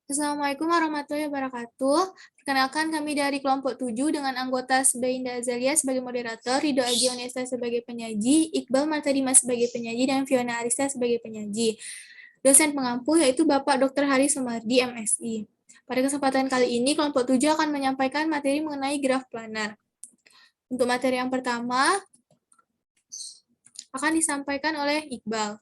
Assalamualaikum warahmatullahi wabarakatuh. Perkenalkan kami dari kelompok 7 dengan anggota Sbeinda Azalia sebagai moderator, Rido Aji Onesta sebagai penyaji, Iqbal Martadimas sebagai penyaji, dan Fiona Arista sebagai penyaji. Dosen pengampu yaitu Bapak Dr. Hari Sumardi, MSI. Pada kesempatan kali ini, kelompok 7 akan menyampaikan materi mengenai graf planar. Untuk materi yang pertama, akan disampaikan oleh Iqbal.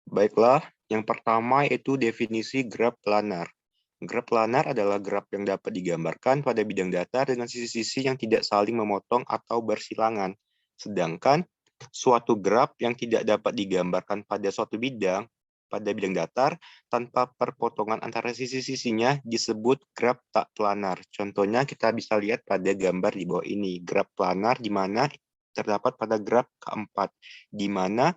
Baiklah, yang pertama yaitu definisi graf planar. Graf planar adalah graf yang dapat digambarkan pada bidang datar dengan sisi-sisi yang tidak saling memotong atau bersilangan. Sedangkan suatu graf yang tidak dapat digambarkan pada suatu bidang, pada bidang datar, tanpa perpotongan antara sisi-sisinya disebut graf tak planar. Contohnya kita bisa lihat pada gambar di bawah ini. Graf planar di mana terdapat pada graf keempat, di mana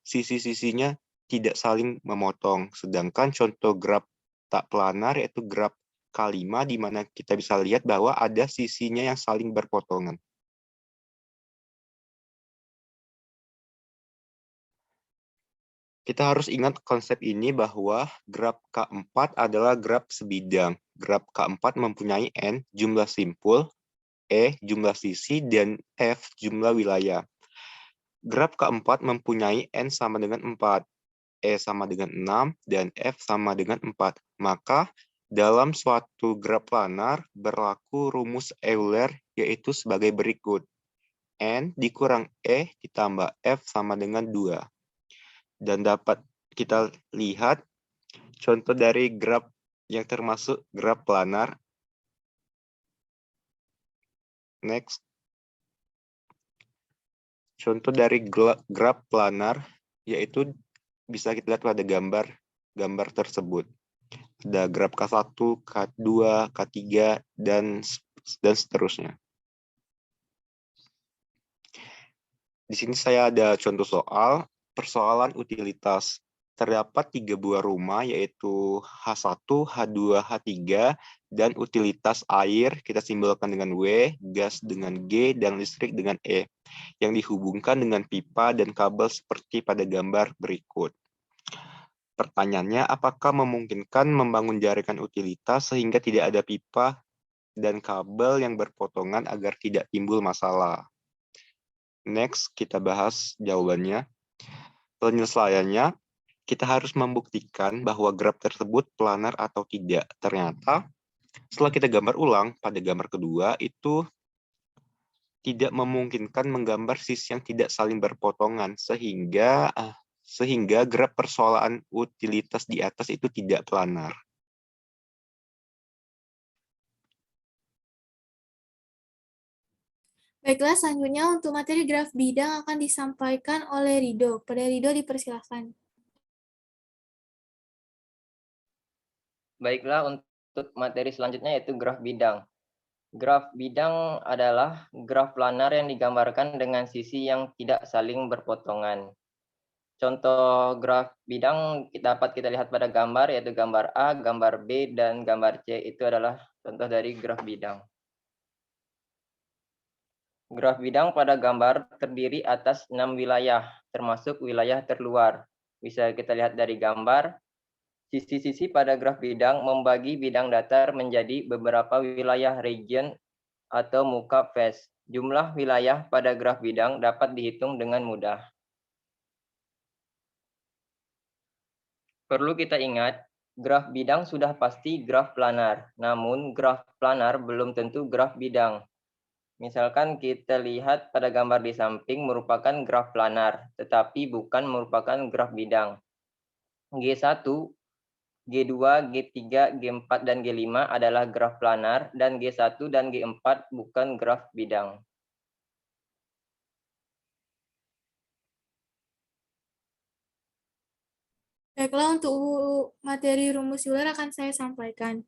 sisi-sisinya tidak saling memotong. Sedangkan contoh graf tak planar yaitu graf K5 di mana kita bisa lihat bahwa ada sisinya yang saling berpotongan. Kita harus ingat konsep ini bahwa graf K4 adalah graf sebidang. Graf K4 mempunyai N jumlah simpul, E jumlah sisi, dan F jumlah wilayah. Graf K4 mempunyai N sama dengan 4. E sama dengan 6, dan F sama dengan 4. Maka, dalam suatu graf planar berlaku rumus Euler yaitu sebagai berikut. N dikurang E ditambah F sama dengan 2. Dan dapat kita lihat contoh dari graf yang termasuk graf planar. Next. Contoh dari graf planar yaitu bisa kita lihat pada gambar tersebut. Ada graf K1, K2, K3, dan seterusnya. Di sini saya ada contoh soal, persoalan utilitas. Terdapat 3 buah rumah yaitu H1, H2, H3, dan utilitas air kita simbolkan dengan W, gas dengan G, dan listrik dengan E, yang dihubungkan dengan pipa dan kabel seperti pada gambar berikut. Pertanyaannya, apakah memungkinkan membangun jaringan utilitas sehingga tidak ada pipa dan kabel yang berpotongan agar tidak timbul masalah? Next, kita bahas jawabannya. Penyelesaiannya, kita harus membuktikan bahwa graf tersebut planar atau tidak. Ternyata, setelah kita gambar ulang pada gambar kedua, itu tidak memungkinkan menggambar sisi yang tidak saling berpotongan, sehingga graf persoalan utilitas di atas itu tidak planar. Baiklah, selanjutnya untuk materi graf bidang akan disampaikan oleh Rido. Pada Rido dipersilakan. Baiklah, untuk materi selanjutnya yaitu graf bidang. Graf bidang adalah graf planar yang digambarkan dengan sisi yang tidak saling berpotongan. Contoh graf bidang dapat kita lihat pada gambar, yaitu gambar A, gambar B, dan gambar C. Itu adalah contoh dari graf bidang. Graf bidang pada gambar terdiri atas 6 wilayah, termasuk wilayah terluar. Bisa kita lihat dari gambar. Sisi-sisi pada graf bidang membagi bidang datar menjadi beberapa wilayah region atau muka face. Jumlah wilayah pada graf bidang dapat dihitung dengan mudah. Perlu kita ingat, graf bidang sudah pasti graf planar, namun graf planar belum tentu graf bidang. Misalkan kita lihat pada gambar di samping merupakan graf planar, tetapi bukan merupakan graf bidang. G1, G2, G3, G4, dan G5 adalah graf planar, dan G1 dan G4 bukan graf bidang. Baiklah, untuk materi rumus Euler akan saya sampaikan.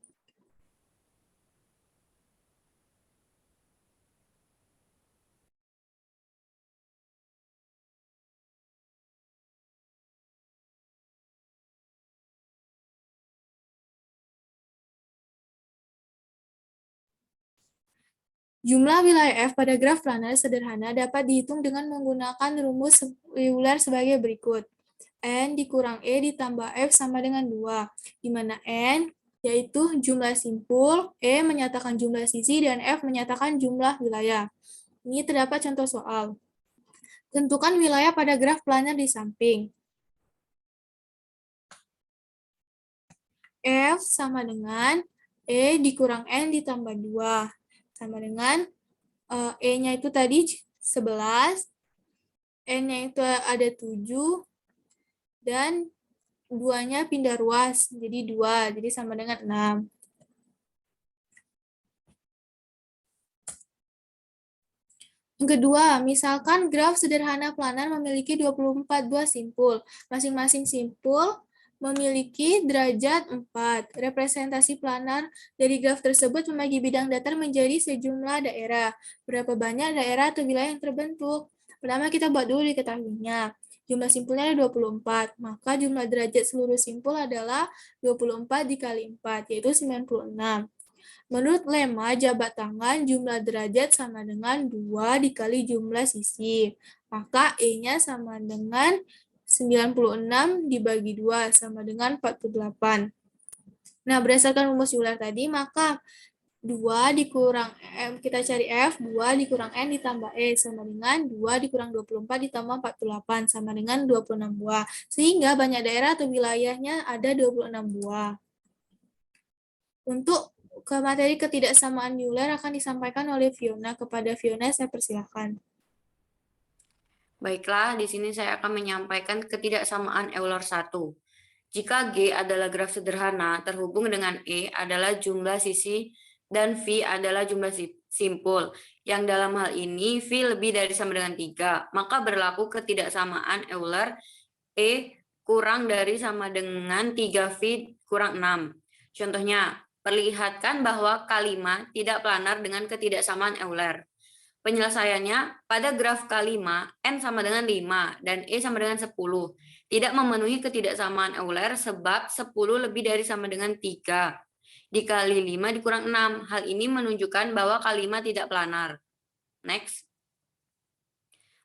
Jumlah wilayah F pada graf planar sederhana dapat dihitung dengan menggunakan rumus Euler sebagai berikut. N dikurang E ditambah F sama dengan 2, di mana N yaitu jumlah simpul, E menyatakan jumlah sisi, dan F menyatakan jumlah wilayah. Ini terdapat contoh soal. Tentukan wilayah pada graf planar di samping. F sama dengan E dikurang N ditambah 2. Sama dengan E-nya itu tadi 11, N-nya itu ada 7, dan 2-nya pindah ruas, jadi 2, jadi sama dengan 6. Yang kedua, misalkan graf sederhana planar memiliki 24 buah simpul. Masing-masing simpul memiliki derajat 4. Representasi planar dari graf tersebut membagi bidang datar menjadi sejumlah daerah. Berapa banyak daerah atau wilayah yang terbentuk? Pertama kita buat dulu diketahuinya. Jumlah simpulnya ada 24, maka jumlah derajat seluruh simpul adalah 24 dikali 4, yaitu 96. Menurut lema jabat tangan, jumlah derajat sama dengan 2 dikali jumlah sisi. Maka E-nya sama dengan 96 dibagi 2 sama dengan 48. Nah, berdasarkan rumus Euler tadi, maka 2 dikurang M, kita cari F, 2 dikurang N ditambah E sama dengan 2 dikurang 24 ditambah 48 sama dengan 26 buah. Sehingga banyak daerah atau wilayahnya ada 26 buah. Untuk ke materi ketidaksamaan Euler akan disampaikan oleh Fiona. Kepada Fiona, saya persilakan. Baiklah, di sini saya akan menyampaikan ketidaksamaan Euler 1. Jika G adalah graf sederhana, terhubung dengan E adalah jumlah sisi dan V adalah jumlah simpul, yang dalam hal ini V lebih dari sama dengan 3, maka berlaku ketidaksamaan Euler E kurang dari sama dengan 3V kurang 6. Contohnya, perlihatkan bahwa K5 tidak planar dengan ketidaksamaan Euler. Penyelesaiannya, pada graf K5, N sama dengan 5 dan E sama dengan 10. Tidak memenuhi ketidaksamaan Euler sebab 10 lebih dari sama dengan 3. Dikali 5 dikurang 6. Hal ini menunjukkan bahwa K5 tidak planar. Next.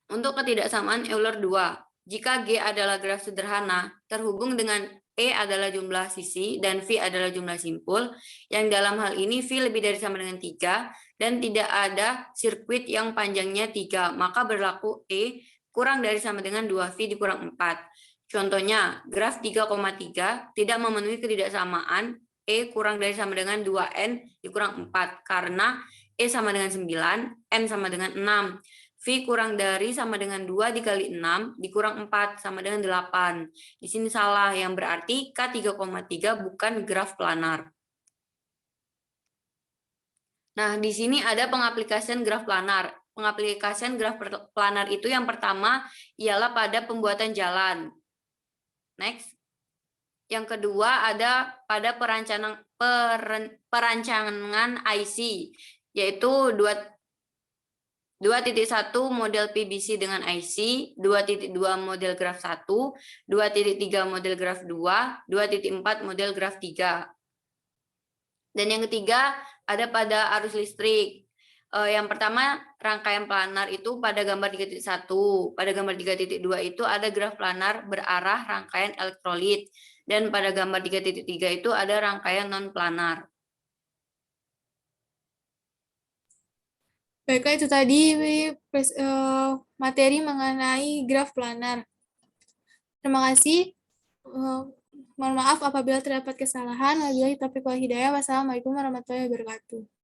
Untuk ketidaksamaan Euler 2, jika G adalah graf sederhana, terhubung dengan E adalah jumlah sisi dan V adalah jumlah simpul, yang dalam hal ini V lebih dari sama dengan 3, dan tidak ada sirkuit yang panjangnya 3, maka berlaku E kurang dari sama dengan 2V dikurang 4. Contohnya, graf 3,3 tidak memenuhi ketidaksamaan E kurang dari sama dengan 2N dikurang 4, karena E sama dengan 9, N sama dengan 6. V kurang dari sama dengan 2 dikali 6 dikurang 4 sama dengan 8. Di sini salah, yang berarti K3,3 bukan graf planar. Nah, di sini ada pengaplikasian graf planar. Pengaplikasian graf planar itu yang pertama ialah pada pembuatan jalan. Next. Yang kedua ada pada perancangan IC, yaitu 2.1 model PBC dengan IC, 2.2 model graf 1, 2.3 model graf 2, 2.4 model graf 3. Dan yang ketiga ada pada arus listrik. Yang pertama rangkaian planar itu pada gambar 3.1. Pada gambar 3.2 itu ada graf planar berarah rangkaian elektrolit. Dan pada gambar 3.3 itu ada rangkaian non-planar. Baiklah, itu tadi materi mengenai graf planar. Terima kasih. Mohon maaf apabila terdapat kesalahan. Wabillahi taufiq wal hidayah. Wassalamualaikum warahmatullahi wabarakatuh.